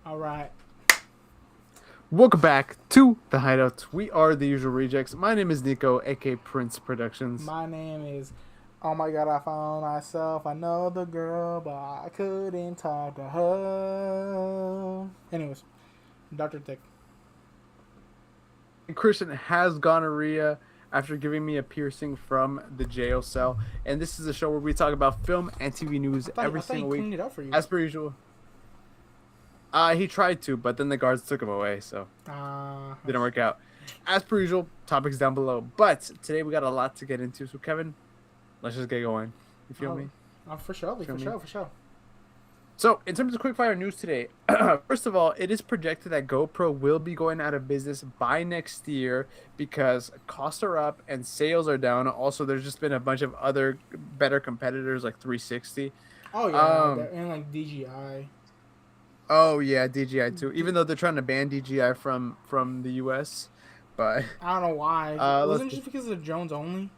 All right. Welcome back to the Hideout. We are the usual rejects. My name is Neco, aka Prince Productions. My name is. Oh my god, I found myself another girl, but I couldn't talk to her. Anyways, Dr. Tick. Christian has gonorrhea after giving me a piercing from the jail cell, and this is a show where we talk about film and TV news every I thought he single cleaned week, it up for you. as per usual. He tried to, but then the guards took him away, so didn't work out. As per usual, topics down below. But today we got a lot to get into, so Kevin, let's just get going. You feel me? For sure. So, in terms of quickfire news today, first of all, it is projected that GoPro will be going out of business by next year because costs are up and sales are down. Also, there's just been a bunch of other better competitors like 360. Oh yeah, and like DJI. Oh yeah, DJI too. Even though they're trying to ban DJI from the US, but I don't know why. Wasn't it just because of the drones only?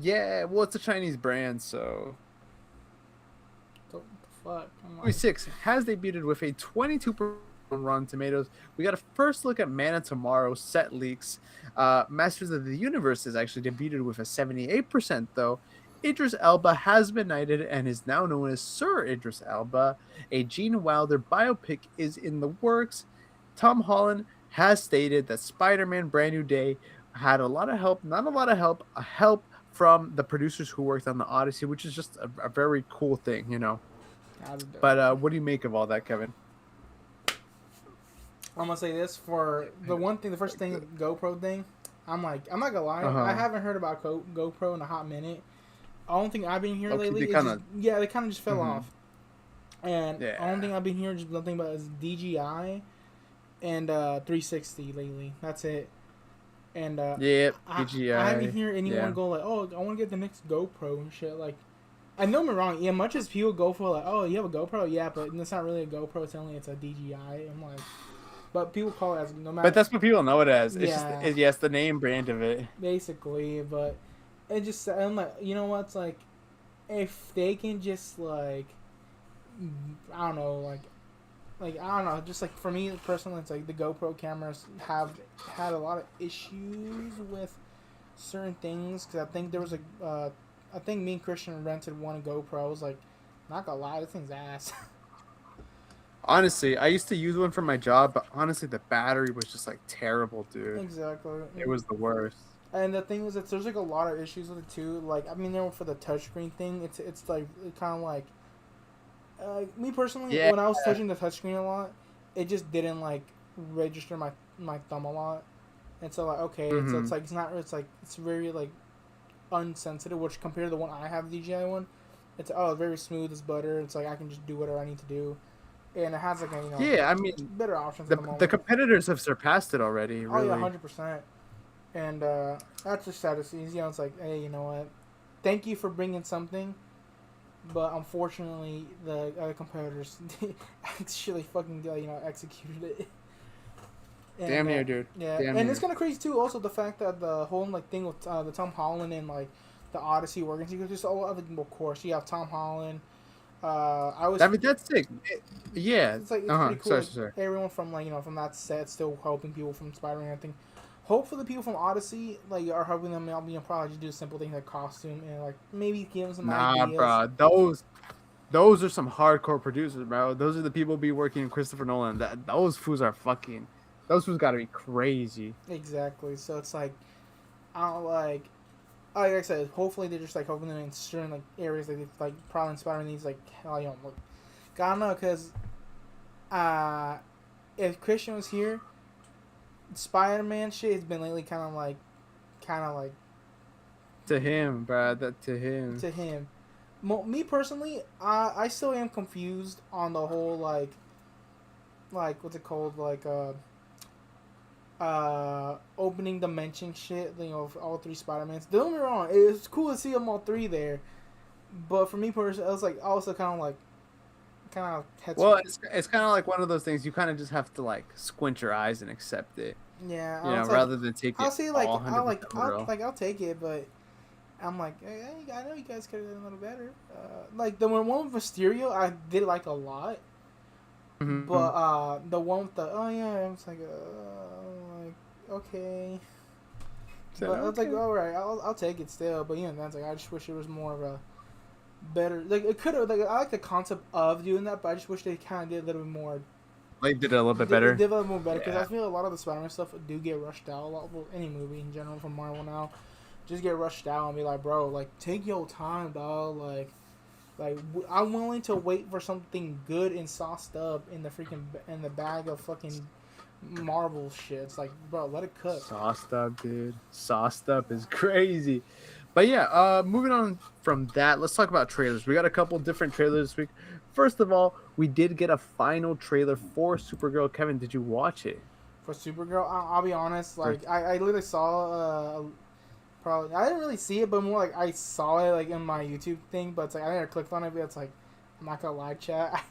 Yeah, well, it's a Chinese brand, so. What the fuck? Movie 6 has debuted with a 22% on Rotten Tomatoes. We got a first look at Man of Tomorrow set leaks. Masters of the Universe is actually debuted with a 78% though. Idris Elba has been knighted and is now known as Sir Idris Elba. A Gene Wilder biopic is in the works. Tom Holland has stated that Spider-Man Brand New Day had a lot of help, not a lot of help, a help from the producers who worked on the Odyssey, which is just a very cool thing, you know. But what do you make of all that, Kevin? I'm gonna say this for the first thing, GoPro thing. I'm not gonna lie, I haven't heard about GoPro in a hot minute. The only thing I've been hearing lately is they kind of just fell off. And the only thing I've been hearing just nothing but is DJI and 360 lately. That's it. And DJI. I haven't heard anyone go like, "Oh, I want to get the next GoPro and shit." Like, I know me wrong. Yeah, much as people go for like, "Oh, you have a GoPro?" Yeah, but it's not really a GoPro. It's a DJI. I'm like, but people call it as no matter. But that's what people know it as. It's yeah, just yes, the name brand of it. Basically, but it just I'm like, you know what? It's like if they can just like I don't know, like I don't know, just like for me personally, it's like the GoPro cameras have had a lot of issues with certain things because I think there was I think me and Christian rented one GoPro. I was like, not gonna lie, this thing's ass. Honestly, I used to use one for my job, but honestly, the battery was just like terrible, dude. Exactly. It was the worst. And the thing is that there's like a lot of issues with it too. Like I mean, for the touchscreen thing, it's like kind of like me personally, when I was touching the touchscreen a lot, it just didn't like register my thumb a lot. And so like okay, so it's like it's very like unsensitive, which compared to the one I have, the DJI one, it's very smooth as butter. It's like I can just do whatever I need to do, and it has like I mean better options. The competitors have surpassed it already. Really. Oh yeah, 100%. And that's just sad to see. You know, it's like, hey, you know what? Thank you for bringing something, but unfortunately, the other competitors actually fucking executed it. And, damn near, dude. Yeah, damn and near. it's kind of crazy too. Also, the fact that the whole like thing with the Tom Holland and like the Odyssey working together, just all other of course. You have Tom Holland. I mean, that's sick. Yeah. It's like it's pretty cool. Sorry. Everyone from from that set still helping people from Spider-Man. I think. Hopefully, the people from Odyssey are helping them out. Probably just do simple things like costume and like maybe give them some ideas. Nah, bro. Those are some hardcore producers, bro. Those are the people be working in Christopher Nolan. Those fools are fucking. Those fools gotta be crazy. Exactly. So it's like, I don't like I said, hopefully they're just like helping them in certain like areas like probably Spider-Man needs like look. God no, because if Christian was here, Spider-Man shit has been lately kind of like to him, bro. To him. Me personally, I still am confused on the whole like what's it called opening dimension shit. Of all three Spider-Mans. Don't get me wrong, it's cool to see them all three there, but for me personally, I was like also kind of well, it's kind of like one of those things you kind of just have to like squint your eyes and accept it. Yeah, You I know, was rather than take I'll it say all 100% real. I'll take it, but I'm like, hey, I know you guys could have done a little better. Like the one with Mysterio, I did like a lot, Mm-hmm. but the one with the I was like okay, Said but I was like, okay. all right, I'll take it still. But that's like I just wish it was more of a better. Like it could have like I like the concept of doing that, but I just wish they kind of did a little bit more. Like did it a little bit Did better. a little more better because Yeah. I feel a lot of the Spider-Man stuff do get rushed out a lot. Well, any movie in general from Marvel now just get rushed out and be like, bro, like take your time, dog. I'm willing to wait for something good and sauced up in the freaking in the bag of fucking Marvel shit. It's like, bro, let it cook. Sauced up, dude. Sauced up is crazy. But yeah, moving on from that, let's talk about trailers. We got a couple different trailers this week. First of all, we did get a final trailer for Supergirl. Kevin, did you watch it? For Supergirl, I'll be honest. For, Like, I literally saw probably I didn't really see it, but more like I saw it like in my YouTube thing. But it's like I never clicked on it. But it's like I'm not gonna lie, chat.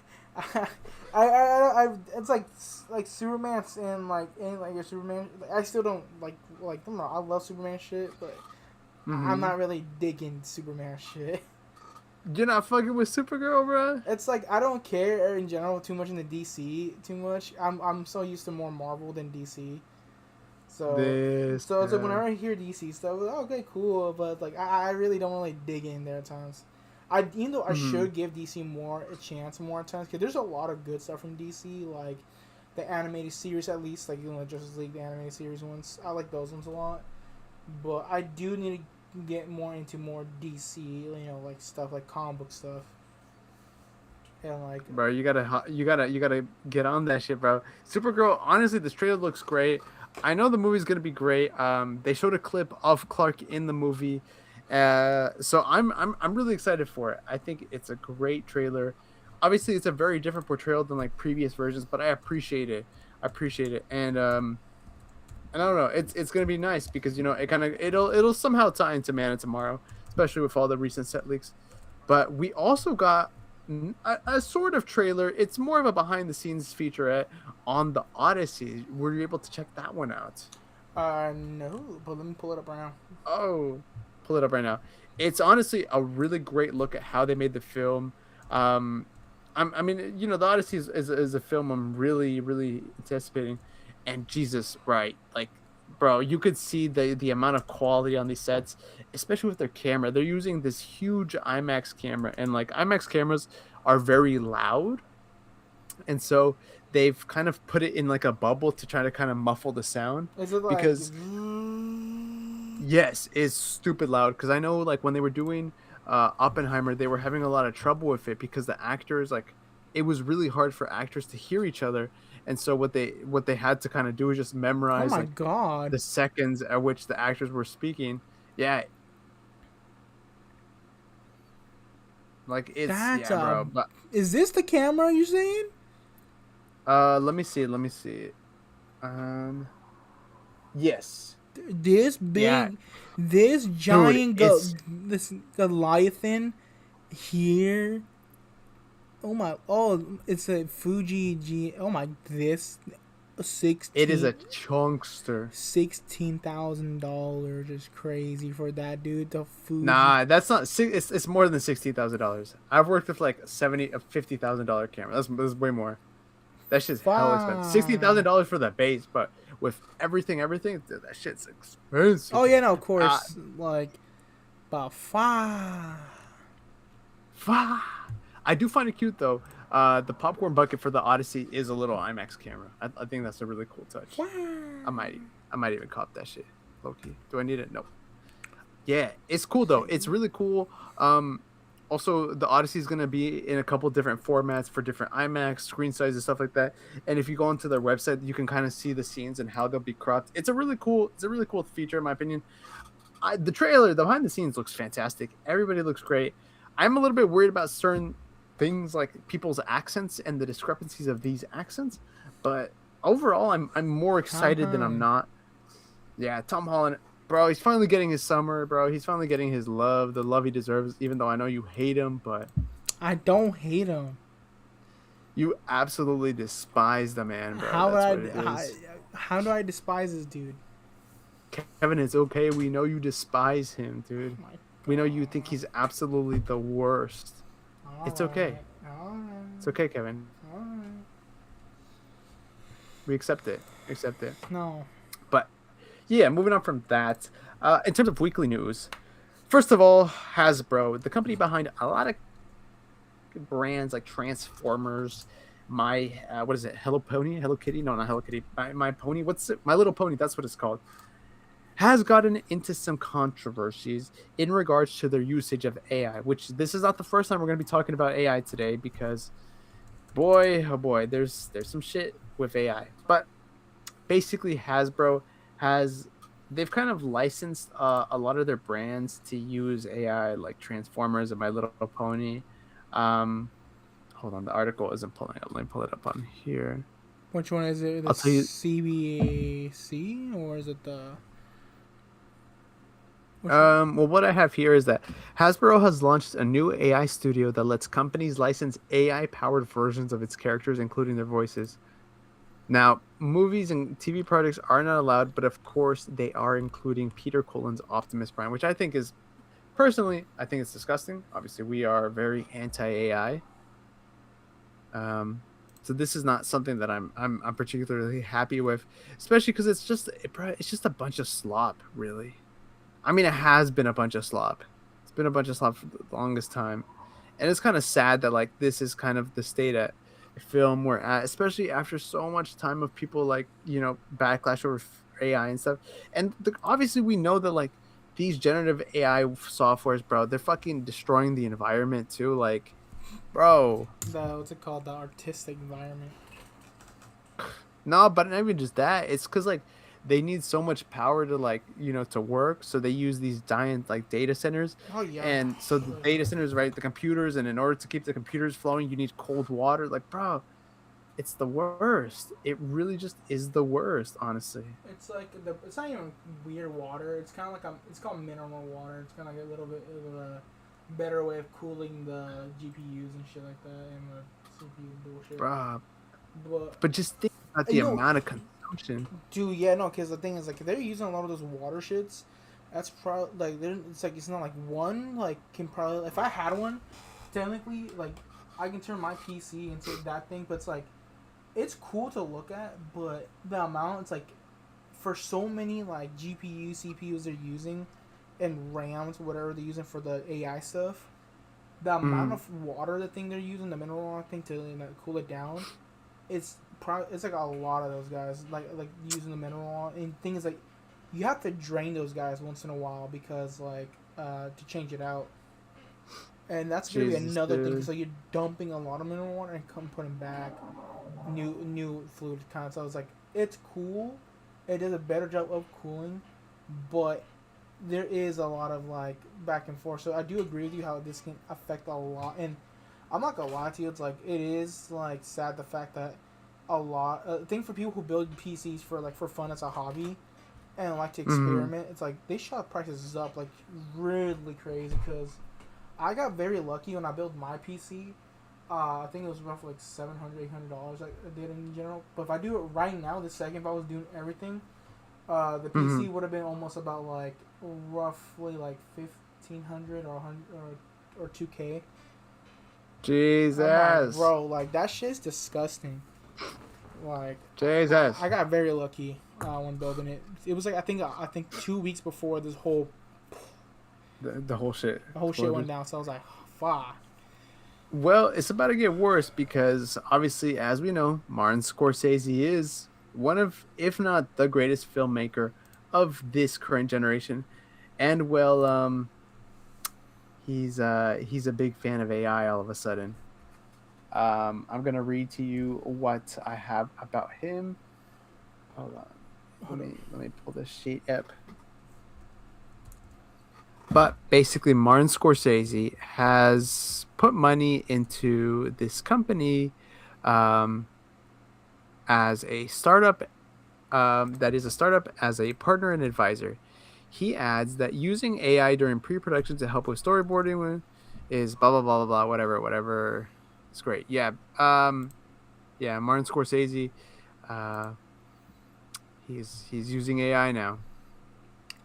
It's like Superman's in like your Superman. I still don't like I don't know. I love Superman shit, but I'm not really digging Superman shit. You're not fucking with Supergirl, bro? It's like I don't care in general too much in the DC too much. I'm so used to more Marvel than DC. So it's like whenever I hear DC stuff, I'm like, okay, cool, but like I really don't really dig in there at times. Even though I should give DC more a chance more at times because there's a lot of good stuff from DC, like the animated series at least, like Justice League the animated series ones. I like those ones a lot, but I do need to get more into more DC, like stuff like comic book stuff. And like, bro, you gotta get on that shit, bro. Supergirl, honestly, this trailer looks great. I know the movie's gonna be great. They showed a clip of Clark in the movie, so I'm really excited for it. I think it's a great trailer. Obviously, it's a very different portrayal than like previous versions, but I appreciate it. And I don't know, it's gonna be nice because it'll somehow tie into Man of Tomorrow, especially with all the recent set leaks. But we also got a sort of trailer. It's more of a behind the scenes featurette on the Odyssey. Were you able to check that one out? no, but let me pull it up right now. Oh, pull it up right now. It's honestly a really great look at how they made the film. I mean, the Odyssey is a film I'm really, really anticipating. And Jesus, right? Like, bro, you could see the amount of quality on these sets, especially with their camera. They're using this huge IMAX camera, and like IMAX cameras are very loud, and so they've kind of put it in like a bubble to try to kind of muffle the sound. Is it like? Because yes, it's stupid loud. Because I know like when they were doing Oppenheimer, they were having a lot of trouble with it because the actors it was really hard for actors to hear each other. And so what they had to kind of do is just memorize Oh my god. the seconds at which the actors were speaking. Yeah. Like bro. But, is this the camera you're saying? let me see. Yes. This big, this giant, this Goliathan here. It's a Fuji G. Oh my, this 16. It is a chunkster. $16,000 is crazy for that dude. The Fuji. Nah, that's not. It's more than $16,000. I've worked with like $50,000 camera. That's way more. That shit's hell expensive. $16,000 for the base, but with everything, dude, that shit's expensive. Oh yeah, no, of course. About five. I do find it cute though. The popcorn bucket for the Odyssey is a little IMAX camera. I think that's a really cool touch. Wow. I might even cop that shit. Low key. Do I need it? Nope. Yeah, it's cool though. It's really cool. Also, the Odyssey is going to be in a couple different formats for different IMAX screen sizes, stuff like that. And if you go onto their website, you can kind of see the scenes and how they'll be cropped. It's a really cool feature, in my opinion. The trailer, the behind the scenes looks fantastic. Everybody looks great. I'm a little bit worried about certain things like people's accents and the discrepancies of these accents, but overall, I'm more excited than I'm not. Yeah, Tom Holland. Bro, he's finally getting his summer, bro. He's finally getting his love, the love he deserves, even though I know you hate him, but... I don't hate him. You absolutely despise the man, bro. How do I despise this dude? Kevin, it's okay. We know you despise him, dude. Oh my We know you think God. he's absolutely the worst. All It's okay. right. All It's right. okay, Kevin. All right. We accept it. Accept it. No. But yeah, moving on from that. In terms of weekly news, first of all, Hasbro, the company behind a lot of brands like Transformers, what is it? Hello Pony, Hello Kitty? No, not Hello Kitty. My Pony. What's it? My Little Pony. That's what it's called. Has gotten into some controversies in regards to their usage of AI. Which this is not the first time we're going to be talking about AI today because boy, oh boy, there's some shit with AI. But basically, Hasbro has they've kind of licensed a lot of their brands to use AI, like Transformers and My Little Pony. Um, Hold on, the article isn't pulling up. Let me pull it up on here. Which one is it? The I'll tell you. CBAC or is it the? Which one? Well, what I have here is that Hasbro has launched a new AI studio that lets companies license AI-powered versions of its characters, including their voices. Now, movies and TV projects are not allowed, but of course, they are including Peter Cullen's Optimus Prime, which I think is personally, I think it's disgusting. Obviously, we are very anti-AI. So this is not something that I'm particularly happy with, especially because it's just a bunch of slop, really. I mean, it has been a bunch of slop. It's been a bunch of slop for the longest time, and it's kind of sad that like this is kind of the state at film we're at, especially after so much time of people like backlash over AI and stuff. And obviously, we know that like these generative AI softwares, bro, they're fucking destroying the environment too. Like, bro, What's it called? The artistic environment. no, but not even just that. It's because like they need so much power to like to work, so they use these giant like data centers, Oh yeah. and so the data centers, right, the computers, and in order to keep the computers flowing, you need cold water. Like, bro, it's the worst. It really just is the worst, honestly. It's like it's not even weird water. It's kind of like it's called mineral water. It's kind of like a little bit of a better way of cooling the GPUs and shit like that and the CPU bullshit. Bro, But but just think about the no, amount of consumption. dude, yeah, no, because the thing is like if they're using a lot of those water shits, that's probably like it's like it's not like one like can probably if I had one, technically like I can turn my PC into that thing, but it's like it's cool to look at, but the amount it's like for so many like GPU CPUs they're using and RAMs whatever they're using for the AI stuff, the amount of water the thing they're using the mineral water thing to cool it down, it's like a lot of those guys like using the mineral water and things like you have to drain those guys once in a while because like to change it out. And that's gonna be Jesus, another thing. dude. So you're dumping a lot of mineral water and come putting back new fluid kind of. So it's like it's cool. It does a better job of cooling, but there is a lot of like back and forth. So I do agree with you how this can affect a lot. And I'm not gonna lie to you. It's like it is like sad the fact that a lot. I think for people who build PCs for fun as a hobby and like to experiment, it's like they shot prices up like really crazy because I got very lucky when I built my PC. I think it was roughly like $700, $800 I did in general. But if I do it right now, the second if I was doing everything, the PC would have been almost about like roughly like 1,500 or 100 or 2K. I'm like, Jesus. bro, like that shit's disgusting. Like, Jesus. I got very lucky when building it. It was like I think 2 weeks before this The whole shit. the whole shit went down. So I was like, fuck. Well, it's about to get worse because obviously, as we know, Martin Scorsese is one of, if not the greatest filmmaker of this current generation, and well, he's a big fan of AI. All of a sudden, I'm gonna read to you what I have about him. Hold on, let me pull this sheet up. But basically, Martin Scorsese has put money into this company as a startup that is a startup as a partner and advisor. He adds that using AI during pre-production to help with storyboarding is blah blah blah blah blah whatever. It's great. Yeah. Yeah. Martin Scorsese. He's using AI now.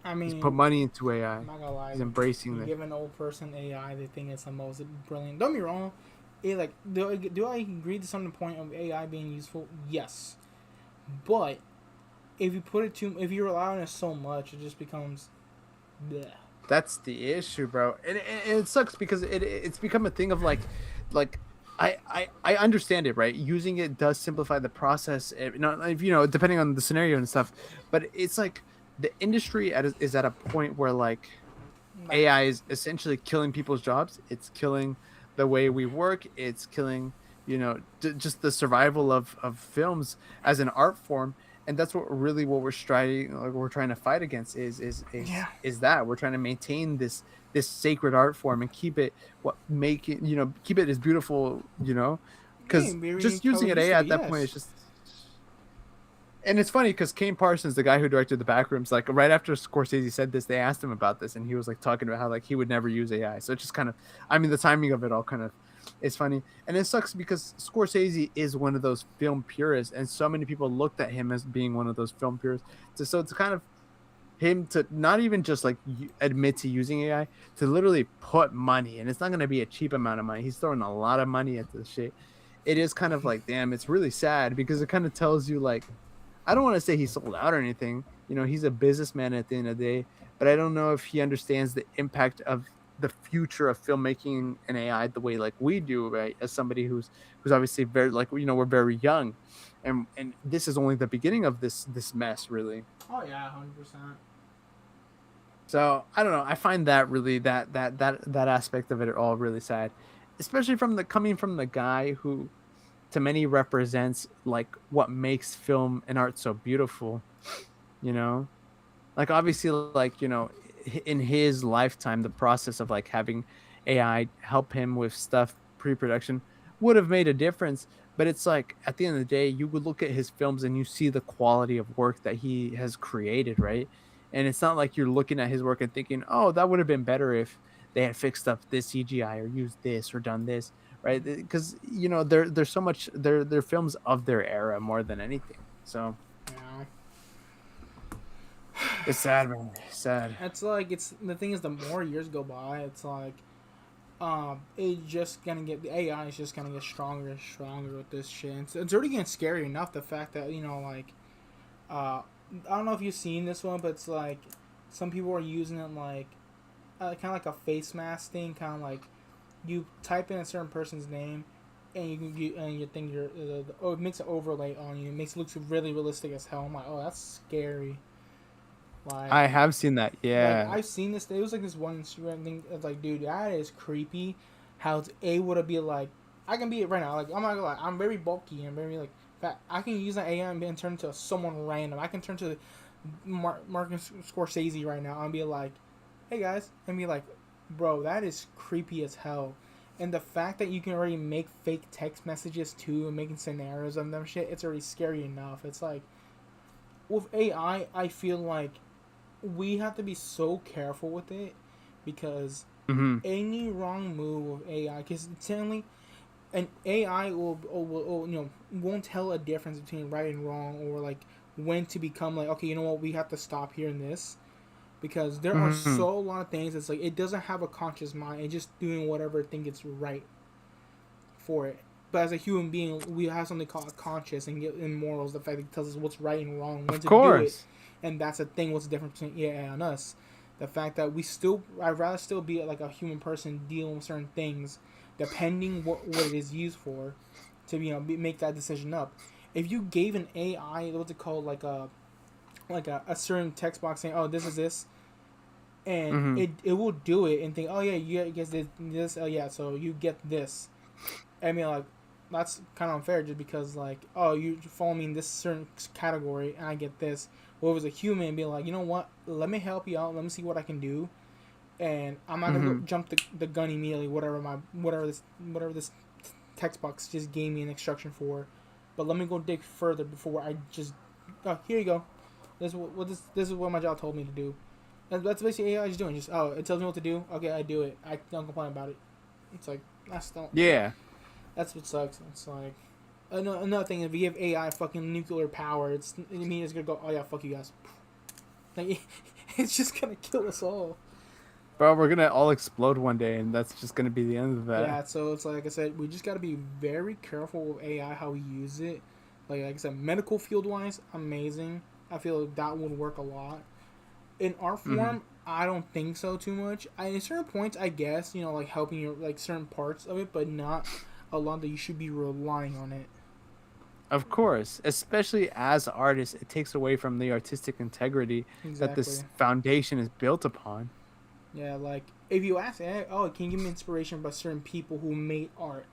I He's put mean, money into AI. I'm not gonna lie. He's embracing You it. give an old person AI, they think it's the most brilliant. Don't be wrong. It like do I agree to some point of AI being useful? Yes, but if you rely on it so much, it just becomes, bleh. That's the issue, bro. And it sucks because it's become a thing of like I understand it, right? Using it does simplify the process, not you know, depending on the scenario and stuff. But it's like the industry is at a point where like Like, AI is essentially killing people's jobs. It's killing the way we work. It's killing, you know, just the survival of films as an art form. And that's what we're striving, like we're trying to fight against yeah, is that we're trying to maintain this sacred art form and keep it what make it, you know, keep it as beautiful, you know, yeah, because very just how using it it used to AI be. at that point is Yes. just. And it's funny because Kane Parsons, the guy who directed the Backrooms, like right after Scorsese said this, they asked him about this, and he was like talking about how like he would never use AI. So it's just kind of, I mean, the timing of it all kind of is funny, and it sucks because Scorsese is one of those film purists, and so many people looked at him as being one of those film purists. So it's kind of him to not even just like admit to using AI, to literally put money, and it's not going to be a cheap amount of money. He's throwing a lot of money at this shit. It is kind of like, damn, it's really sad because it kind of tells you like I don't want to say he sold out or anything. You know, he's a businessman at the end of the day, but I don't know if he understands the impact of the future of filmmaking and AI the way like we do, right? As somebody who's obviously very like you know we're very young, and this is only the beginning of this mess, really. Oh yeah, 100%. So I don't know. I find that really that aspect of it all really sad, especially from the coming from the guy who to many represents like what makes film and art so beautiful, you know, like obviously like you know in his lifetime the process of like having AI help him with stuff pre-production would have made a difference, but it's like at the end of the day you would look at his films and you see the quality of work that he has created, right? And it's not like you're looking at his work and thinking, oh, that would have been better if they had fixed up this CGI or used this or done this, right? Because you know they're so much they're films of their era more than anything. So Yeah. it's sad, man. Sad. It's like it's the thing is the more years go by, it's like it's just gonna get the AI is just gonna get stronger and stronger with this shit. It's already getting scary enough. The fact that you know like I don't know if you've seen this one, but it's like some people are using it like kind of like a face mask thing, kind of like you type in a certain person's name. And you think oh, it makes an overlay on you. It makes it look really realistic as hell. I'm like, oh, that's scary. Like, I have seen that. like Yeah. I've seen this. It was like this one Instagram thing. It's like, dude, that is creepy. How it's able to be like, I can be it right now. Like, I'm not gonna lie, I'm very bulky and very like fat. I can use an AI and turn into someone random. I can turn to Martin Scorsese right now and be like, hey guys, and be like, bro, that is creepy as hell. And the fact that you can already make fake text messages too and making scenarios of them shit, it's already scary enough. It's like with AI, I feel like we have to be so careful with it because Hmm. any wrong move of AI, because certainly an AI will you know won't tell a difference between right and wrong or like when to become like okay, you know what, we have to stop here in this because there are Hmm. so a lot of things. It's like it doesn't have a conscious mind. It's just doing whatever it thinks it's right for it. But as a human being, we have something called conscious and morals. The fact that it tells us what's right and wrong, when Of to do it, course. and that's the thing. What's the difference between AI and us? The fact that we still, I'd rather still be like a human person dealing with certain things, depending what it is used for, to make that decision up. If you gave an AI what's it called like a certain text box saying oh this is this and Hmm. it will do it and think oh yeah you guess this oh yeah so you get this. I mean, like, that's kind of unfair just because, like, oh, you follow me in this certain category and I get this. Well, if it was a human, be like, you know what? Let me help you out. Let me see what I can do. And I'm not gonna go Hmm. jump the gun immediately. Whatever this text box just gave me an instruction for. But let me go dig further before I just. Oh, here you go. This is what my job told me to do. And that's basically AI is doing. Just oh, it tells me what to do. Okay, I do it. I don't complain about it. It's like that's don't. Yeah. That's what sucks. It's like Another thing, if you give AI fucking nuclear power, it's gonna go, oh yeah, fuck you guys. Like, it's just gonna kill us all. Bro, we're gonna all explode one day, and that's just gonna be the end of that. Yeah, so it's like I said, we just gotta be very careful with AI, how we use it. Like I said, medical field wise, amazing. I feel like that would work a lot. In art form, I don't think so too much. In certain points, I guess, like helping you, like certain parts of it, but not a lot that you should be relying on it. Of course, especially as artists, it takes away from the artistic integrity that Exactly. this foundation is built upon. Yeah, like if you ask, oh, can you give me inspiration by certain people who made art?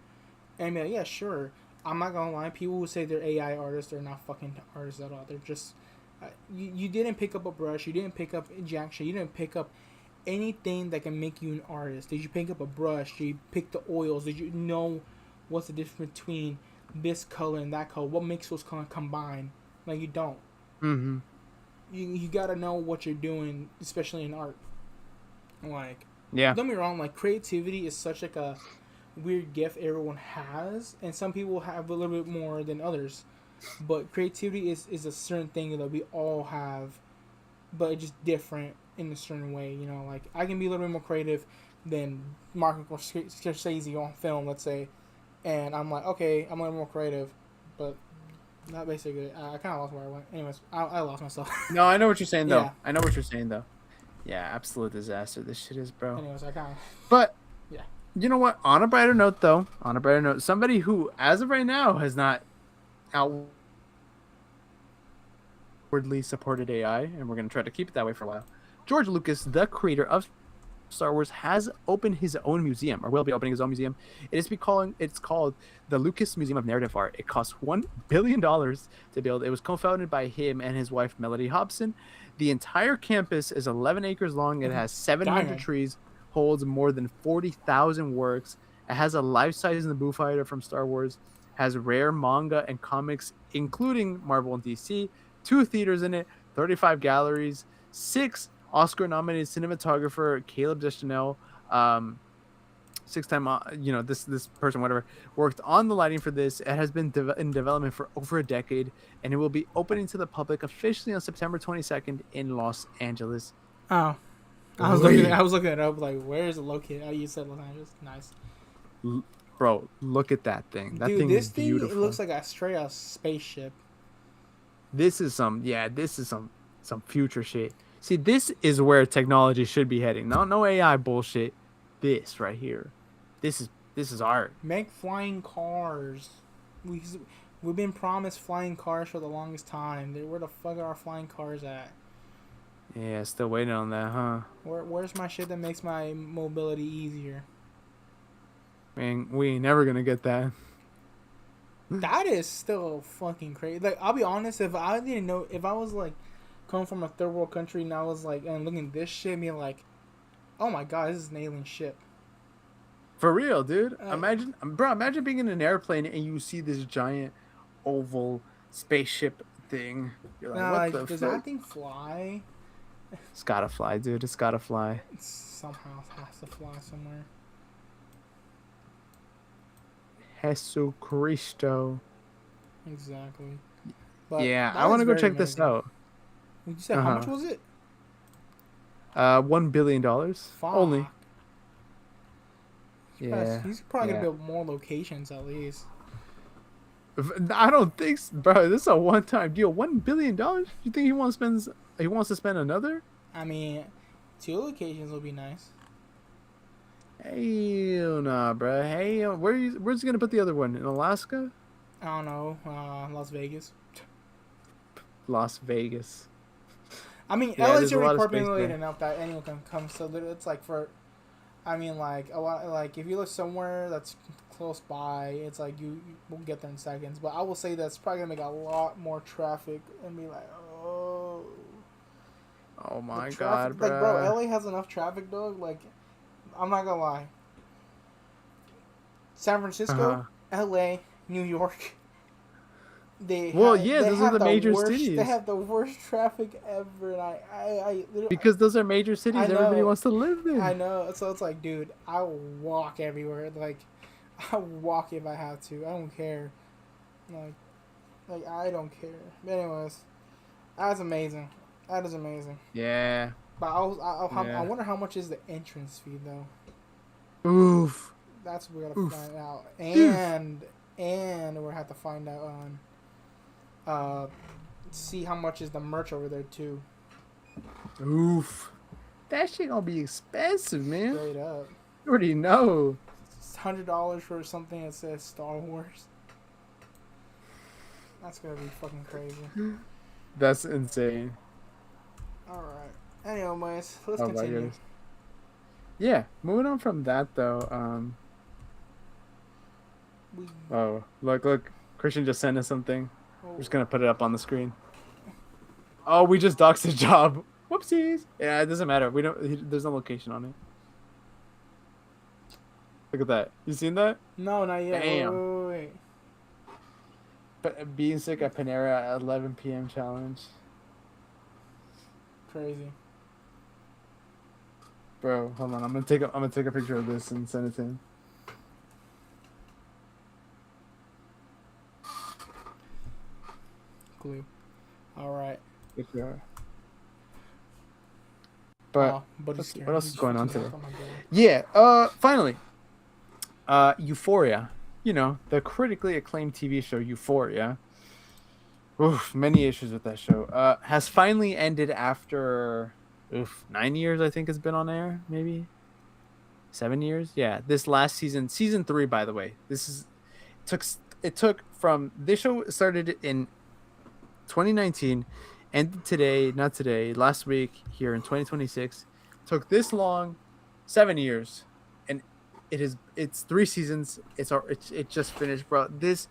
And I'm like, yeah, sure. I'm not gonna lie. People who say they're AI artists, they're not fucking artists at all. They're just you didn't pick up a brush. You didn't pick up jack shit. You didn't pick up anything that can make you an artist. Did you pick up a brush? Did you pick the oils? Did you know what's the difference between this color and that color? What makes those colors combine? Like you don't. Mm-hmm. You gotta know what you're doing, especially in art. Like, Yeah. don't get me wrong. Like creativity is such like a weird gift everyone has, and some people have a little bit more than others. But creativity is a certain thing that we all have, but it's just different in a certain way. Like I can be a little bit more creative than Martin Scorsese on film, let's say, and I'm like, okay, I'm a little more creative, but not basically. I kind of lost where I went. Anyways, I lost myself. No, I know what you're saying though. Yeah. I know what you're saying though. Yeah, absolute disaster. This shit is, bro. Anyways, I kind of. But Yeah. you know what? On a brighter note, though, somebody who, as of right now, has not outwardly supported AI, and we're going to try to keep it that way for a while. George Lucas, the creator of Star Wars, has opened his own museum, or will be opening his own museum. It's called the Lucas Museum of Narrative Art. It cost $1 billion to build. It was co-founded by him and his wife, Melody Hobson. The entire campus is 11 acres long. It has 700 trees, holds more than 40,000 works. It has a life-size Naboo fighter from Star Wars, has rare manga and comics, including Marvel and DC, 2 theaters in it, 35 galleries, 6 Oscar-nominated cinematographer Caleb Deschanel, 6-time, this person, whatever, worked on the lighting for this. It has been in development for over a decade, and it will be opening to the public officially on September 22nd in Los Angeles. Oh, I was looking it up. Like, where is it located? Oh, you said Los Angeles. Nice. Bro, look at that thing. That Dude, thing this is beautiful. It looks like a straight out spaceship. This is some future shit. See, this is where technology should be heading. No AI bullshit. This right here. This is art. Make flying cars. We've been promised flying cars for the longest time. Where the fuck are our flying cars at? Yeah, still waiting on that, huh? Where's my shit that makes my mobility easier? Man, we ain't never gonna get that. That is still fucking crazy. Like, I'll be honest, if I didn't know, if I was like coming from a third world country and I was like, and looking at this shit, being like, oh my god, this is an alien ship. For real, dude. Imagine being in an airplane and you see this giant oval spaceship thing. You're like, what the does fuck? that thing fly? It's gotta fly, dude. It's gotta fly. It somehow has to fly somewhere. Jesu Cristo. Exactly. But yeah, I want to go check this out. You said how much was it? $1 billion. Fuck. Only. Yeah. He's probably gonna build more locations at least. I don't think, bro. This is a one-time deal. $1 billion. You think he wants to spend another? I mean, 2 locations would be nice. Hell nah, bro. Hey, where's he gonna put the other one? In Alaska? I don't know. Las Vegas. Las Vegas. I mean, LA's already populated enough that anyone can come. So it's like I mean, like a lot. Like if you look somewhere that's close by, it's like you will get there in seconds. But I will say that's probably gonna make a lot more traffic and be like, oh. Oh my god, bro. Like, bro, LA has enough traffic, dog. Like, I'm not gonna lie. San Francisco, LA, New York. Those are the major cities. They have the worst traffic ever, and I because those are major cities. Everybody wants to live there. I know. So it's like, dude, I will walk everywhere. Like, I'll walk if I have to. I don't care. Like I don't care. But anyways, that's amazing. That is amazing. Yeah. But I Yeah. wonder how much is the entrance fee though. Oof. That's what we gotta Oof. find out. Oof. And we'll have to find out on see how much is the merch over there too. Oof. That shit gonna be expensive, man. Straight up. You already know. It's $100 for something that says Star Wars. That's gonna be fucking crazy. That's insane. Alright. Anyways, let's Oh my continue. goodness. Yeah, moving on from that though. Oh, look. Christian just sent us something. We're just gonna put it up on the screen. Oh, we just doxed his job. Whoopsies. Yeah, it doesn't matter. We don't. There's no location on it. Look at that. You seen that? No, not yet. Damn. Wait. But being sick at Panera at 11 p.m. challenge. Crazy. Bro, hold on. I'm gonna take a picture of this and send it to him. Glue. Alright. Good job. But but what else is going on today? Oh my God. Yeah, finally. Euphoria. You know, the critically acclaimed TV show Euphoria. Oof, many issues with that show. Has finally ended after 9 years, I think it's been on air, maybe 7 years. Yeah, this last season 3, by the way. It took from this show started in 2019, ended last week here in 2026. Took this long, 7 years, and it's 3 seasons. It just finished, bro. This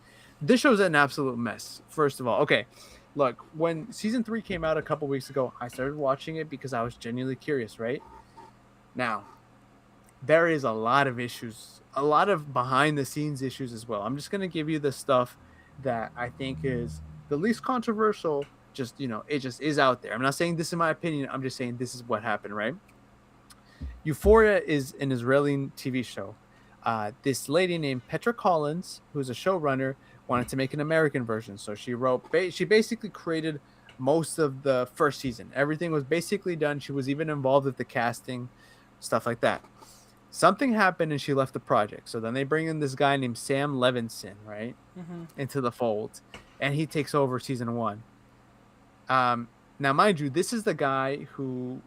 show's an absolute mess. First of all, okay, look, when season 3 came out a couple weeks ago, I started watching it because I was genuinely curious. Right now, there is a lot of issues, a lot of behind the scenes issues as well. I'm just gonna give you the stuff that I think is the least controversial. Just, it just is out there. I'm not saying this is my opinion. I'm just saying this is what happened, right? Euphoria is an Israeli TV show. This lady named Petra Collins, who's a showrunner, wanted to make an American version. So she basically created most of the first season. Everything was basically done. She was even involved with the casting, stuff like that. Something happened and she left the project. So then they bring in this guy named Sam Levinson, right, into the fold, and he takes over season 1. Now, mind you, this is the guy who,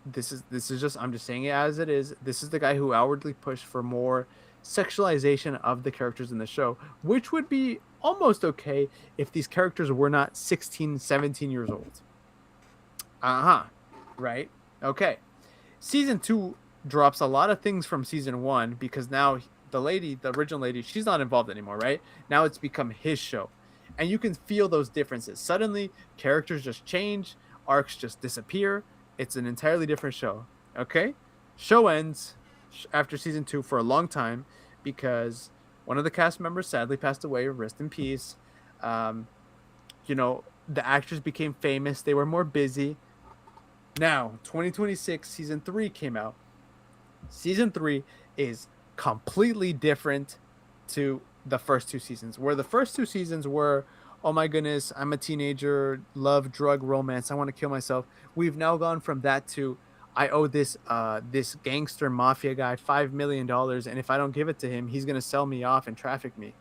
this is just, I'm just saying it as it is. This is the guy who outwardly pushed for more sexualization of the characters in the show, which would be almost okay if these characters were not 16, 17 years old. Right? Okay. Season 2 drops a lot of things from season 1 because now the original lady, she's not involved anymore, right? Now it's become his show. And you can feel those differences. Suddenly, characters just change, arcs just disappear. It's an entirely different show. Okay? Show ends after season 2 for a long time because one of the cast members sadly passed away. Rest in peace. The actors became famous. They were more busy. Now, 2026, season 3 came out. Season 3 is completely different to the first 2 seasons, where the first 2 seasons were, oh my goodness, I'm a teenager, love, drug, romance, I want to kill myself. We've now gone from that to, I owe this gangster mafia guy $5 million, and if I don't give it to him, he's gonna sell me off and traffic me.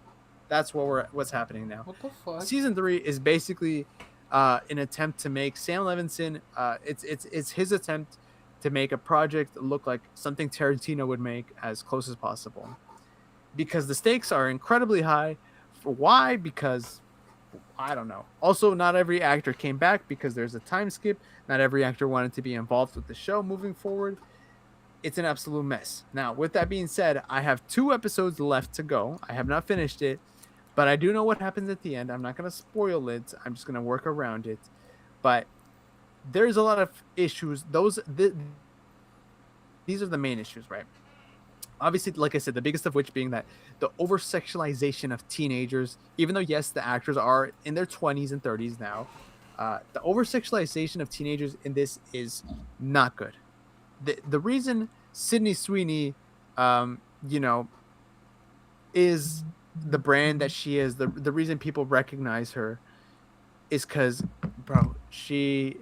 That's what's happening now. What the fuck? Season 3 is basically an attempt to make Sam Levinson. It's his attempt to make a project look like something Tarantino would make as close as possible. Because the stakes are incredibly high. Why? Because I don't know. Also, not every actor came back because there's a time skip. Not every actor wanted to be involved with the show moving forward. It's an absolute mess. Now, with that being said, I have 2 episodes left to go. I have not finished it, but I do know what happens at the end. I'm not going to spoil it. I'm just going to work around it. But there's a lot of issues. These are the main issues, right? Obviously, like I said, the biggest of which being that the over-sexualization of teenagers, even though, yes, the actors are in their 20s and 30s now, the over-sexualization of teenagers in this is not good. The reason Sydney Sweeney, is the brand that she is, the reason people recognize her is because, bro, she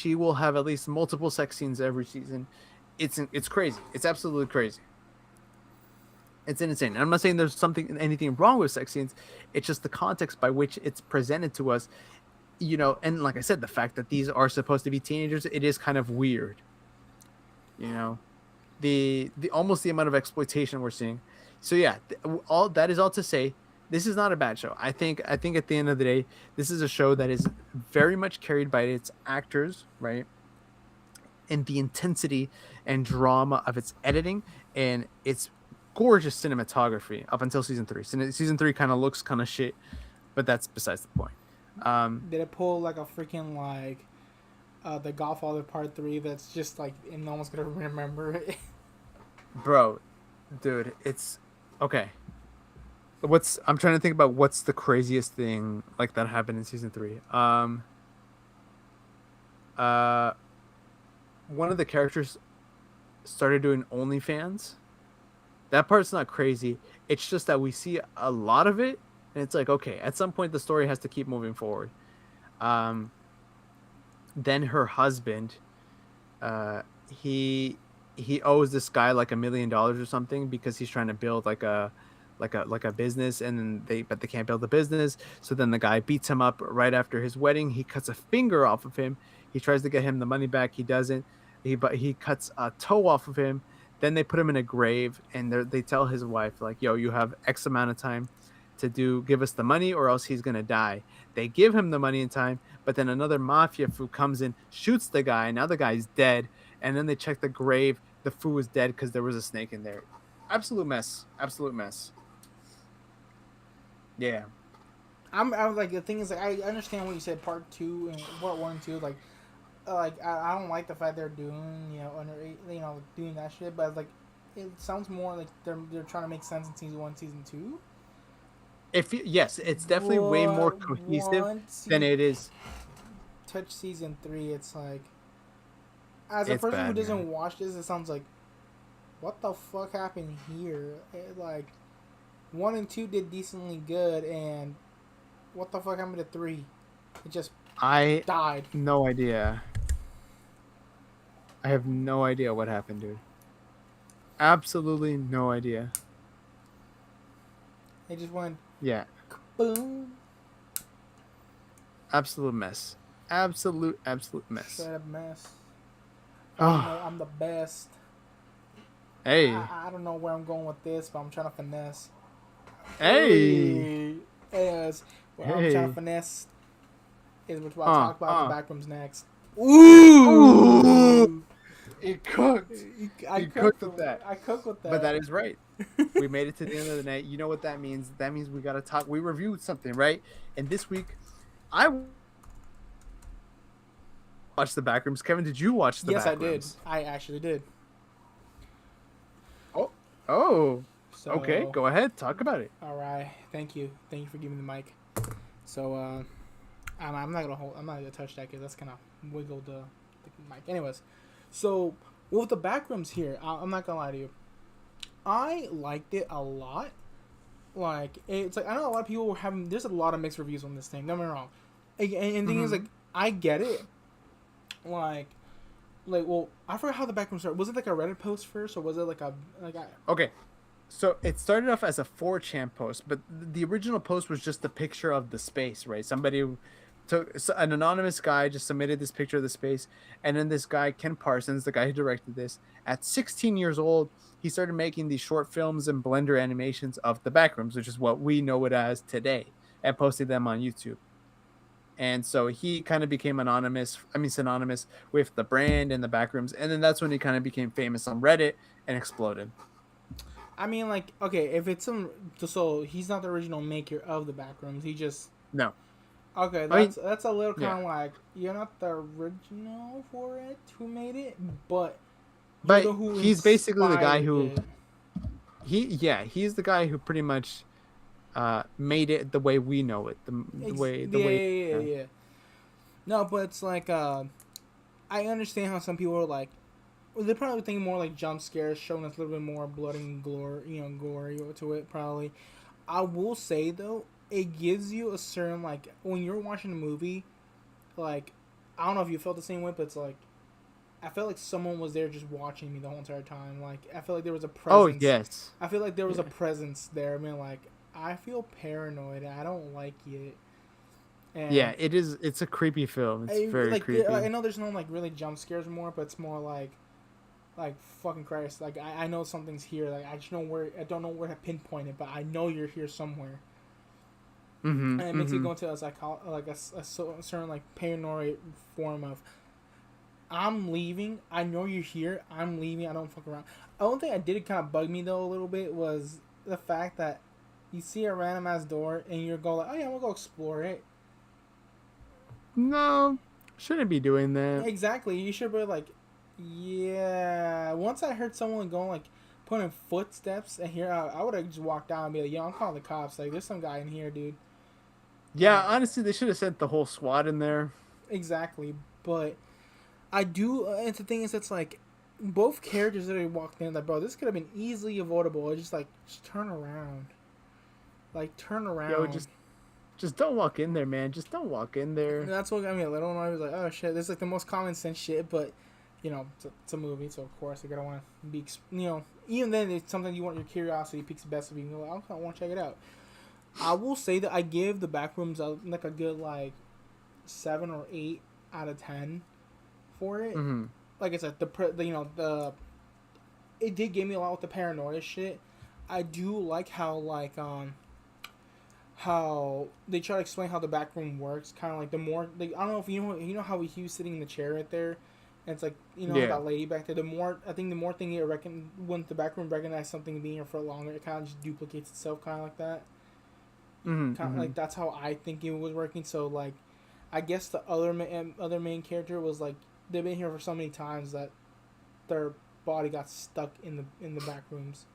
will have at least multiple sex scenes every season. It's crazy. It's absolutely crazy. It's insane. And I'm not saying there's anything wrong with sex scenes. It's just the context by which it's presented to us, and like I said, the fact that these are supposed to be teenagers, it is kind of weird. The almost the amount of exploitation we're seeing. So yeah, all that is all to say, this is not a bad show. I think at the end of the day, this is a show that is very much carried by its actors, right? And the intensity and drama of its editing and its gorgeous cinematography up until season 3. Season 3 kind of looks kind of shit, but that's besides the point. Did it pull like a freaking like the Godfather Part 3 that's just like and no one's gonna remember it? Bro, dude, it's okay. I'm trying to think about what's the craziest thing like that happened in season 3. One of the characters started doing OnlyFans. That part's not crazy. It's just that we see a lot of it, and it's like, okay, at some point the story has to keep moving forward. Then her husband, he owes this guy like $1 million or something because he's trying to build like a business, and then they can't build the business. So then the guy beats him up right after his wedding. He cuts a finger off of him. He tries to get him the money back. He doesn't. He cuts a toe off of him. Then they put him in a grave, and they tell his wife, like, yo, you have X amount of time to give us the money or else he's going to die. They give him the money in time, but then another mafia foo comes in, shoots the guy. Now the guy's dead. And then they check the grave. The foo was dead because there was a snake in there. Absolute mess. Absolute mess. Yeah. I'm like, the thing is, like, I understand what you said, part 2 and part 1 and 2, like I don't like the fact they're doing, doing that shit, but like it sounds more like they're trying to make sense in season 1, season 2. Yes, it's definitely way more cohesive than it is. Touch season 3, it's like, as a It's person bad, who doesn't man. watch this, it sounds like, what the fuck happened here? Like 1 and 2 did decently good, and what the fuck happened to 3? It just I died. no idea. I have no idea what happened, dude. Absolutely no idea. It just went Yeah. boom. Absolute mess. Absolute mess. Straight up mess. Oh, I'm the best. hey. I don't know where I'm going with this, but I'm trying to finesse. Hey. Yes. What I'm Hey. trying to finesse is what I'll talk about the Backrooms next. Ooh. It cooked. I cooked with that. I cook with that. But that is right. We made it to the end of the night. You know what that means? That means we got to talk. We reviewed something, right? And this week, I watched the Backrooms. Kevin, did you watch the Backrooms? Yes, I did. I actually did. Oh. So, okay, go ahead. Talk about it. All right. Thank you for giving me the mic. So, I'm not gonna touch that because that's gonna wiggle the mic. Anyways, so with the Backrooms here, I'm not gonna lie to you. I liked it a lot. Like, it's like, I know a lot of people were having. There's a lot of mixed reviews on this thing. Don't get me wrong. And the thing is, like, I get it. Like, well, I forgot how the Backrooms started. Was it like a Reddit post first, or was it like a Okay. So it started off as a 4chan post, but the original post was just a picture of the space, right? Somebody an anonymous guy just submitted this picture of the space, and then this guy, Ken Parsons, the guy who directed this, at 16 years old, he started making these short films and Blender animations of the Backrooms, which is what we know it as today, and posted them on YouTube. And so he kind of became synonymous with the brand and the Backrooms, and then that's when he kind of became famous on Reddit and exploded. I mean, like, okay, if it's so he's not the original maker of the Backrooms. He just No. Okay, that's a little kind of like, you're not the original for it who made it, but he's basically the guy who it. he's the guy who pretty much made it the way we know it, the way. Yeah. No, but it's like I understand how some people are like, they're probably thinking more like jump scares, showing us a little bit more blood and gore, gory to it. Probably. I will say though, it gives you a certain like when you're watching a movie, like I don't know if you felt the same way, but it's like I felt like someone was there just watching me the whole entire time. Like I felt like there was a Oh presence. yes. I feel like there was a Yeah. presence there. I mean, like I feel paranoid. I don't like it, Yeah, and it is. It's a creepy film. It's very I creepy. know there's no like really jump scares more, but it's more like fucking Christ. Like I know something's here. Like I just know where. I don't know where to pinpoint it, but I know you're here somewhere. Mm-hmm. And it makes you Mm-hmm. go into like a certain like paranoid form of I'm leaving. I know you're here. I'm leaving. I don't fuck around. The only thing I did kind of bug me though a little bit was the fact that you see a random ass door and you're going like, oh yeah, we'll go explore it. No, shouldn't be doing that. Exactly. You should be like, yeah. Once I heard someone going like putting footsteps in here, I would have just walked down and be like, yo, I'm calling the cops. Like, there's some guy in here, dude. Yeah, honestly, they should have sent the whole squad in there. Exactly. But I do. And the thing is, it's like both characters that I walked in, like, bro, this could have been easily avoidable. It's just turn around. Like, turn Yo, around. just don't walk in there, man. Just don't walk in And there. that's what got me a little annoyed. I was like, oh shit, this is like the most common sense shit, but it's a movie, so of course you're gonna want to be, even then it's something you want your curiosity piques the best of you. Like, I want to check it out. I will say that I give the Backrooms like a good like 7 or 8 out of 10 for it. Mm-hmm. Like I said, the it did give me a lot with the paranoia shit. I do like how they try to explain how the back room works. Kind of like the more I don't know if you know how he was sitting in the chair right there, and it's like Yeah. that lady back there. The more thing you reckon when the back room recognizes something being here for longer, it kind of just duplicates itself, kind of like that. Mm-hmm. Kind of Mm-hmm. like that's how I think it was working. So like, I guess the other main character was like they've been here for so many times that their body got stuck in the back rooms.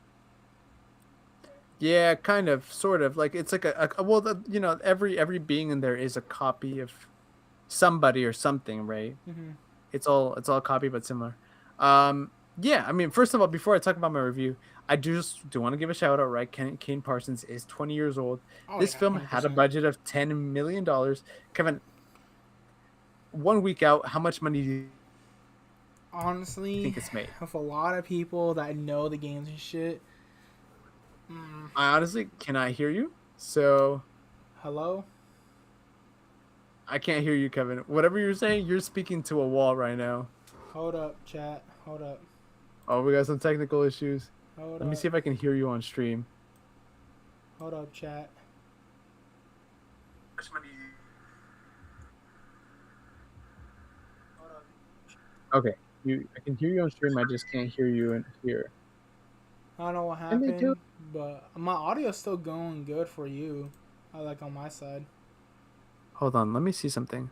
Yeah, kind of, sort of. Like it's like well, every being in there is a copy of somebody or something, right? Mm-hmm. It's all copy but similar. Yeah, I mean, first of all, before I talk about my review, I just do want to give a shout out, right? Kane Parsons is 20 years old. Oh This yeah, film had a 100%. budget of $10 million. Kevin, 1 week out, how much money do you Honestly, think it's made? with a lot of people that know the games and shit. Mm, I honestly cannot hear you, so hello. I can't hear you, Kevin. Whatever you're saying, you're speaking to a wall right now. Hold up, chat. Hold up. Oh, we got some technical issues. Hold Let me up. see if I can hear you on stream. Hold up, chat. Hold up. Okay, I can hear you on stream. I just can't hear you in here. I don't know what Let me do. happened, but my audio's still going good for you. I like on my side. Hold on, let me see something.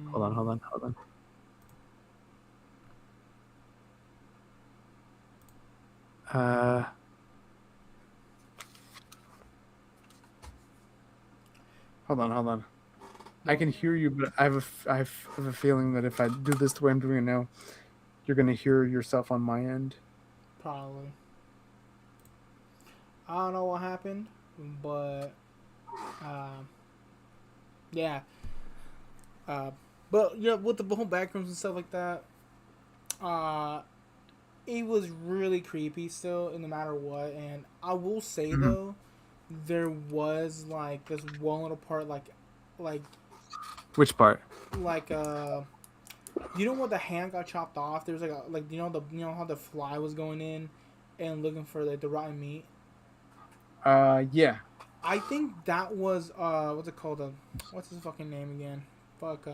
Hold on, hold Mm, on, hold on. Uh, hold on, hold on. I no, can hear you, but I have a feeling that if I do this the way I'm doing it now, you're gonna hear yourself on my end. probably. I don't know what happened, but um, yeah. Uh, but yeah, with the whole backrooms and stuff like that, uh, it was really creepy still, no matter what. And I will say Mhm. though, there was like this one little part, like, Which part? like when the hand got chopped off? There was like how the fly was going in and looking for like the rotten meat. Yeah. I think that was what's it called? What's his fucking name again? Fuck.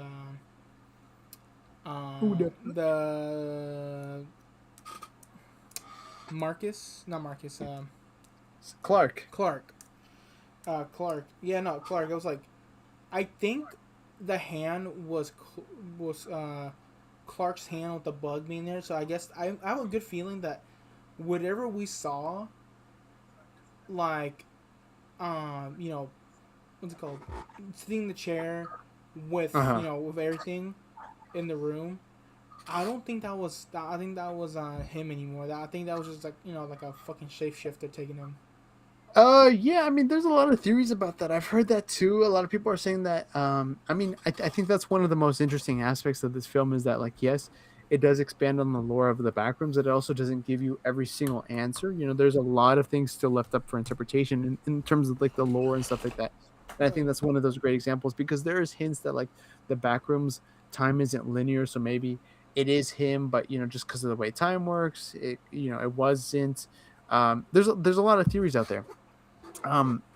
Who the? The Marcus, not Marcus. Clark. Clark. Clark. Yeah, no, Clark. It was like, I think the hand was Clark's hand with the bug being there. So I guess I have a good feeling that whatever we saw, like, what's it called? Sitting in the chair with Uh huh. with everything in the room. I don't think that was. I think that was him anymore. I think that was just like like a fucking shapeshifter taking him. Yeah, I mean, there's a lot of theories about that. I've heard that too. A lot of people are saying that. I mean, I think that's one of the most interesting aspects of this film is that, like, yes, it does expand on the lore of the Backrooms. It also doesn't give you every single answer. You know, there's a lot of things still left up for interpretation in terms of like the lore and stuff like that. And I think that's one of those great examples because there's hints that like the Backrooms time isn't linear, so maybe it is him, but just because of the way time works, it wasn't. There's a lot of theories out there.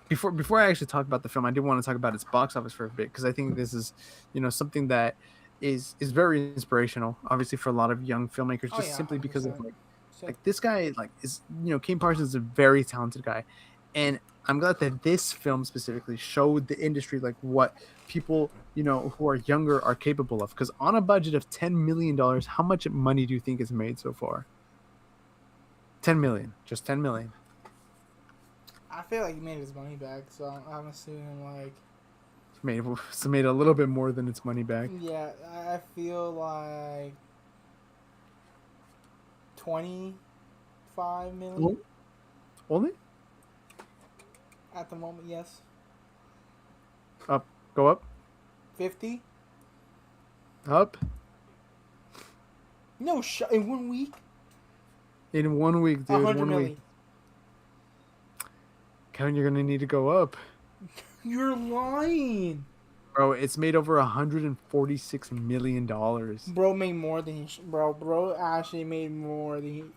Before I actually talk about the film, I do want to talk about its box office for a bit because I think this is something that is very inspirational, obviously for a lot of young filmmakers, Oh just yeah, simply because of 100%. like this guy like is Kane Parsons is a very talented guy, and I'm glad that this film specifically showed the industry like what people who are younger are capable of. Because on a budget of $10 million, how much money do you think is made so far? 10 million, just 10 million. I feel like he made his money back, so I'm assuming like. Made a little bit more than its money back. Yeah, I feel like 25 million Only at the moment. Yes, up, go up, 50. up No, in 1 week. in 1 week, dude. 100 1 week, million. Kevin. You're gonna need to go up, You're lying. bro. It's made over $146 million. Bro made more than bro actually made more than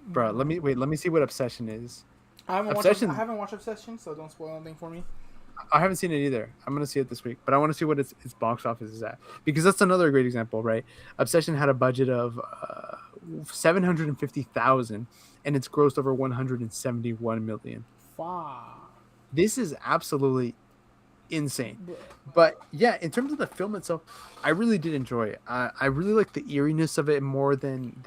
Bro, let me see what Obsession is. I Obsession. haven't watched Obsession, so don't spoil anything for me. I haven't seen it either. I'm gonna see it this week, but I want to see what its box office is at because that's another great example, right? Obsession had a budget of 750,000, and it's grossed over 171 million. Fuck. This is absolutely insane. But yeah, in terms of the film itself, I really did enjoy it. I really like the eeriness of it more than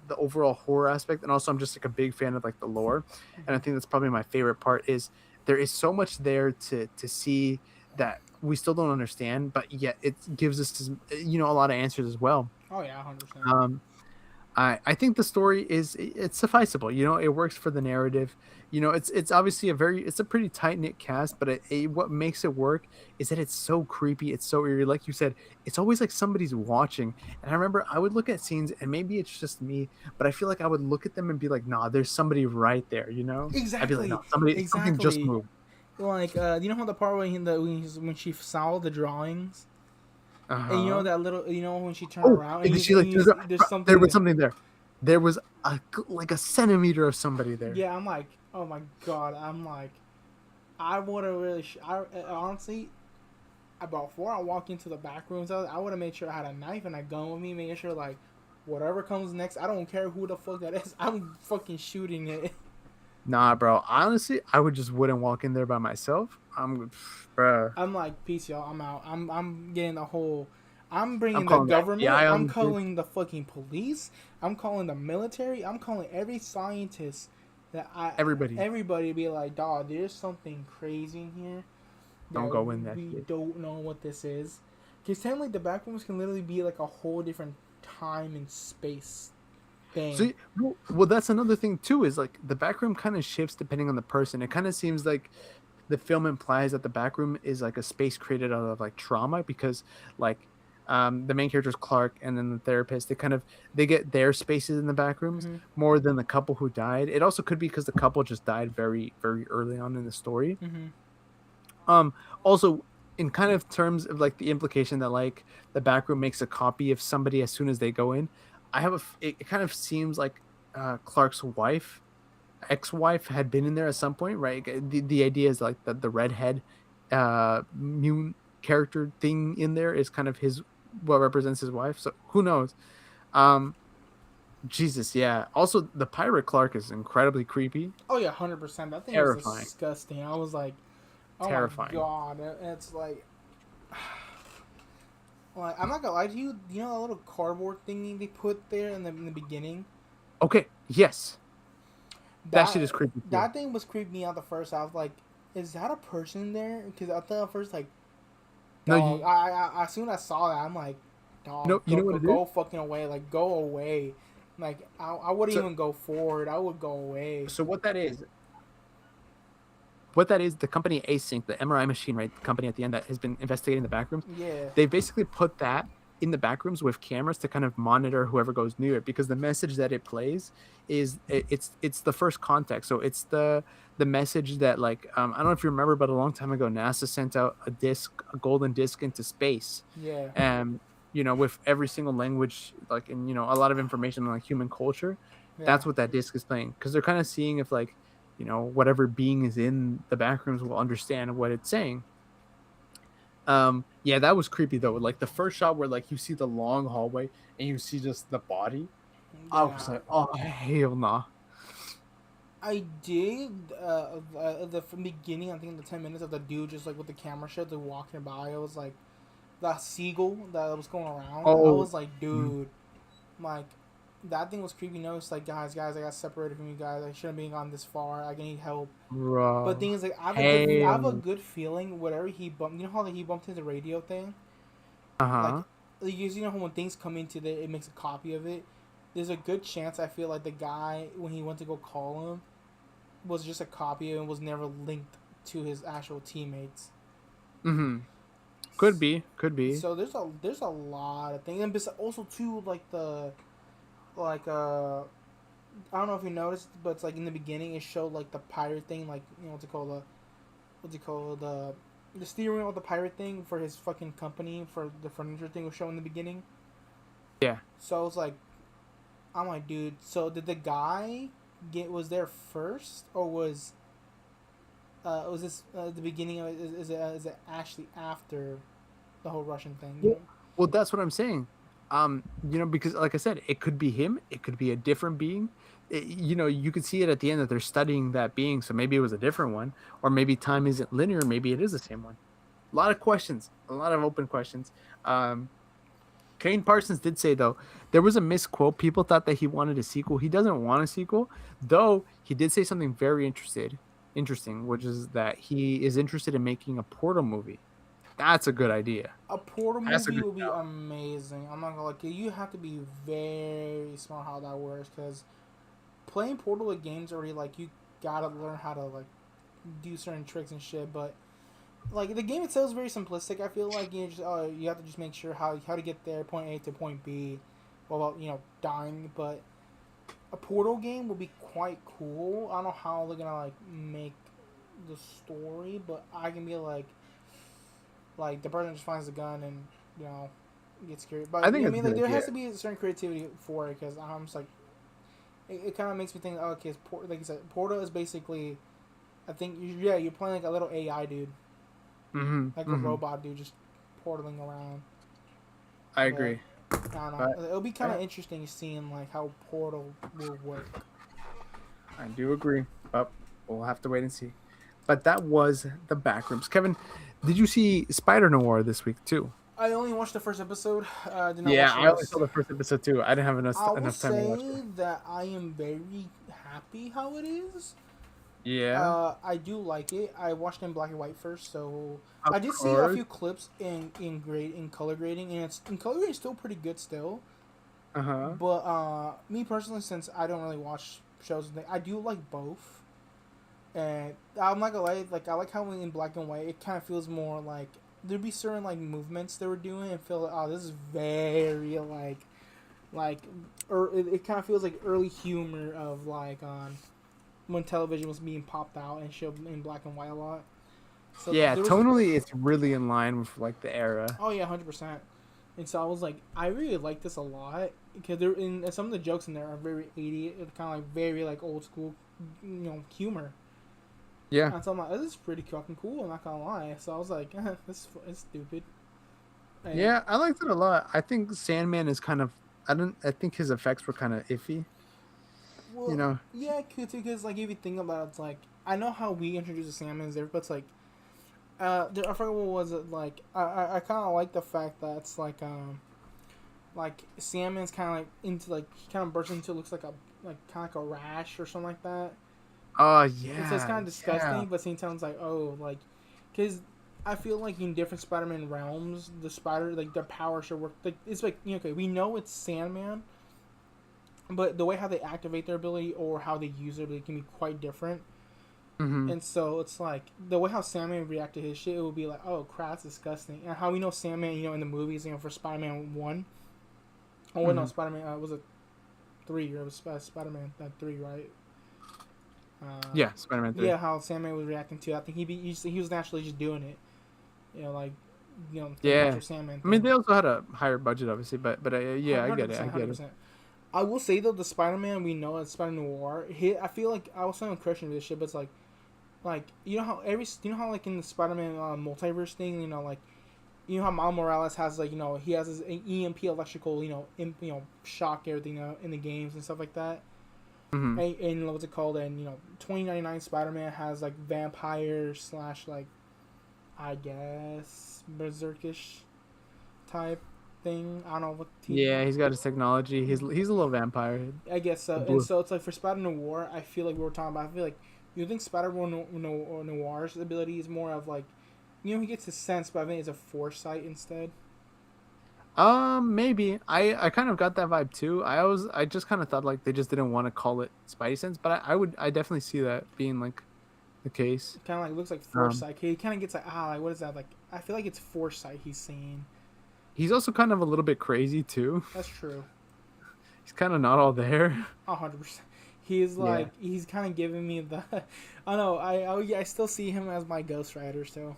the overall horror aspect, and also I'm just like a big fan of like the lore, and I think that's probably my favorite part is there is so much there to see that we still don't understand, but yet it gives us a lot of answers as well. Oh yeah, 100%. I think the story it's sufficeable. It works for the narrative. It's obviously it's a pretty tight knit cast, but what makes it work is that it's so creepy, it's so eerie. Like you said, it's always like somebody's watching. And I remember I would look at scenes, and maybe it's just me, but I feel like I would look at them and be like, "Nah, there's somebody right there." Exactly. I'd be like, "No, something just moved." Like, you know how the part when she saw the drawings, and Uh-huh. that little, when she turned around, and she like there's something. there was something there. There was like a centimeter of somebody there. Yeah, I'm like, oh my god, I'm like, I would have really, honestly, before I walk into the back rooms, I would have made sure I had a knife and a gun with me, making sure like, whatever comes next, I don't care who the fuck that is, I'm fucking shooting it. Nah, bro. Honestly, I wouldn't walk in there by myself. Bro. I'm like, peace, y'all. I'm out. I'm getting the whole. I'm bringing I'm the calling the government. FBI I'm on calling the fucking police. I'm calling the military. I'm calling every scientist Everybody. Everybody be like, dog, there's something crazy in here. Don't go in there. We don't know what this is. Because technically, the backrooms can literally be like a whole different time and space thing. So, well, that's another thing too. Is like the backroom kind of shifts depending on the person. It kind of seems like the film implies that the backroom is like a space created out of like trauma because like the main character is Clark and then the therapist. They get their spaces in the backrooms more than the couple who died. It also could be because the couple just died very very early on in the story. Also, in kind of terms of like the implication that like the backroom makes a copy of somebody as soon as they go in, it kind of seems like Clark's ex-wife had been in there at some point, right? The idea is like the redhead mutant character thing in there is kind of what represents his wife. So who knows? Jesus, yeah. Also, the pirate Clark is incredibly creepy. Oh yeah, 100%. That thing Terrifying. was disgusting. I was like, oh Terrifying. my god, it's like. Like, I'm not gonna lie to you. You know that little cardboard thingy they put there in the beginning? Okay. Yes. That shit is creepy. That thing was creeping me out the first. I was like, "Is that a person there?" Because I thought at first, like, dog, I as soon as I saw that, I'm like, dog, You know what it is? go fucking away, like go away. Like I wouldn't So even go forward. I would go away. so what that is, the company Async, the MRI machine, right? The company at the end that has been investigating the backrooms. Yeah, They basically put that in the backrooms with cameras to kind of monitor whoever goes near it, because the message that it plays is it's the first contact. So it's the message that, like, I don't know if you remember, but a long time ago NASA sent out a golden disc into space, yeah, and with every single language, like, and a lot of information on like human culture. yeah. That's what that disc is playing, because they're kind of seeing if, like, whatever being is in the backrooms will understand what it's saying. Yeah, that was creepy though. Like the first shot where, like, you see the long hallway and you see just the body. I was Yeah. like, oh hell nah. I did the from the beginning. I think the 10 minutes of the dude just like with the camera shut, the walking by. It was like that seagull that was going around. I Oh, was like, dude, like that thing was creepy. No, it's like guys, I got separated from you guys. I shouldn't have gone this far. I need help. But bro. thing is, like, I have a Hell. good feeling. Whatever he bumped, you know how he bumped into the radio thing. Like, Uh-huh. you know how when things come into it makes a copy of it. There's a good chance I feel like the guy when he went to go call him was just a copy and was never linked to his actual teammates. Mm-hmm. Could be. Could be. So there's a lot of things, and also too like the like I don't know if you noticed, but it's like in the beginning it showed like the pirate thing, like what's it called, the steering wheel of the pirate thing for his fucking company for the furniture thing was shown in the beginning. Yeah. So it's like I'm like, dude. So did the guy was there first, or was this the beginning of it? Is it actually after the whole Russian thing? You Well, know? well, that's what I'm saying. Because like I said, it could be him, it could be a different being. You could see it at the end that they're studying that being, so maybe it was a different one, or maybe time isn't linear, maybe it is the same one. A lot of questions, a lot of open questions. Kane Parsons did say, though, there was a misquote. People thought that he wanted a sequel. He doesn't want a sequel, though. He did say something very interesting, which is that he is interested in making a Portal movie. That's a good idea. A Portal That's a movie good would be shout. amazing. I'm not gonna like you. Have to be very smart how that works because playing Portal with games already like you gotta learn how to like do certain tricks and shit. But like the game itself is very simplistic. I feel like you have to just make sure how to get there, point A to point B, without dying. But a Portal game would be quite cool. I don't know how they're gonna like make the story, but I can be like the person just finds the gun and gets scared. But I think I it's a mean, good like there idea. has to be a certain creativity for it because I'm just like it kind of makes me think. Oh, okay, like you said, Portal is basically, I think you're playing like a little AI dude, Mm-hmm, like a mm-hmm. robot dude just portaling around. I But agree. I don't know. But It'll be kind yeah, of interesting seeing like how Portal will work. I do agree. But we'll have to wait and see. But that was the Backrooms. Kevin, did you see Spider Noir this week too? I only watched the first episode. I did not Yeah, watch the I only rest. saw the first episode too. I didn't have I will enough time to watch it. say that I am very happy how it is. Yeah, I do like it. I watched it in black and white first, so of I did see a course. few clips in color grading, and it's in color grading still pretty good still. Uh huh. But me personally, since I don't really watch shows, I do like both. And I'm not gonna lie, like I like how in black and white it kind of feels more like there'd be certain like movements they were doing and feel like oh this is very like it kind of feels like early humor of like on when television was being popped out and showed in black and white a lot. So Yeah, there was tonally, it's really in line with like the era. oh yeah, 100%. And so I was like, I really like this a lot because there in some of the jokes in there are very 80, kind of like very like old school, humor. Yeah, And so I'm like, this is pretty fucking cool. I'm not gonna lie. So I was like, this is stupid. And yeah, I liked it a lot. I think Sandman is kind of. I don't. I think his effects were kind of iffy. You well, know. yeah, because like if you think about it, it's like I know how we introduced the salmons there, but it's like I forget what was it like. I kind of like the fact that it's like salmon's kind of like into like he kind of bursts into looks like a like kind of like a rash or something like that. Oh And so it's yeah, kind of yeah. disgusting, but at the same time it's like oh like because I feel like in different Spider-Man realms, the spider like their power should work. Like it's like okay, we know it's Sandman, but the way how they activate their ability or how they use their ability can be quite different. Mm-hmm. And so it's like the way how Sandman react to his shit, it would be like, oh crap, that's disgusting. And how we know Sandman, in the movies, for Spider-Man 1. Oh, wait, no, Spider-Man, was it 3? Or it was Spider-Man 3, right? Yeah, Spider-Man 3. Yeah, how Sandman was reacting to. I think he was naturally just doing it. Like, the Yeah. natural Sandman thing. I mean, they also had a higher budget, obviously, but yeah, I get it. 100%. I will say though, the Spider-Man we know as Spider Noir, I feel like I was saying Christian with this shit, but it's like like in the Spider-Man multiverse thing, like how Miles Morales has like he has his EMP electrical shock everything in the games and stuff like that. Mm-hmm. And what's it called? And 2099 Spider-Man has like vampire / like I guess berserkish type thing. I don't know what. Yeah, he's got his technology. He's a little vampire. I guess so. And so it's like for Spider Noir, I feel like we were talking about. I feel like you think Spider Noir's ability is more of like, he gets his sense, but I think it's a foresight instead. Maybe. I kind of got that vibe too. I just kind of thought like they just didn't want to call it Spidey Sense, but I definitely see that being like the case. Kind of like looks like foresight. He kind of gets like what is that like? I feel like it's foresight he's seeing. He's also kind of a little bit crazy too. That's true. He's kind of not all there. 100%. He's like he's kind of giving me the. I know. I still see him as my Ghost Rider still.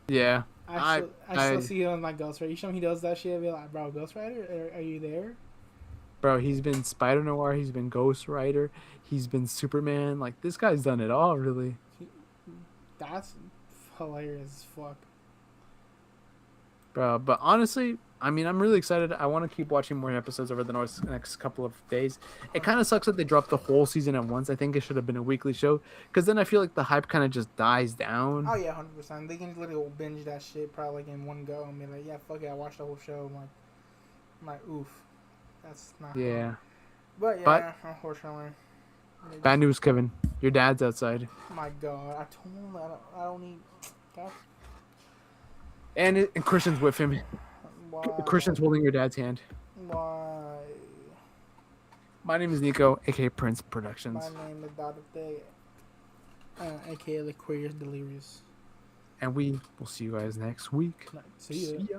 Yeah. I still see him as my Ghost Rider. You show him he does that shit, I'll be like, bro, Ghost Rider, are you there? Bro, he's been Spider Noir. He's been Ghost Rider. He's been Superman. Like this guy's done it all, really. That's hilarious as fuck. Bro, but honestly, I mean, I'm really excited. I want to keep watching more episodes over the next couple of days. It kind of sucks that they dropped the whole season at once. I think it should have been a weekly show, because then I feel like the hype kind of just dies down. Oh yeah, 100%. They can literally binge that shit probably like in one go and be like, yeah, fuck it, I watched the whole show. I'm like, oof, that's not. Yeah. But yeah, unfortunately. Bad news, Kevin. Your dad's outside. My God, I told him I don't need. God. And Christian's with him. Why? Christian's holding your dad's hand. Why? My name is Neco, aka Prince Productions. My name is Dr. aka The Queer Delirious. And we will see you guys next week. See ya.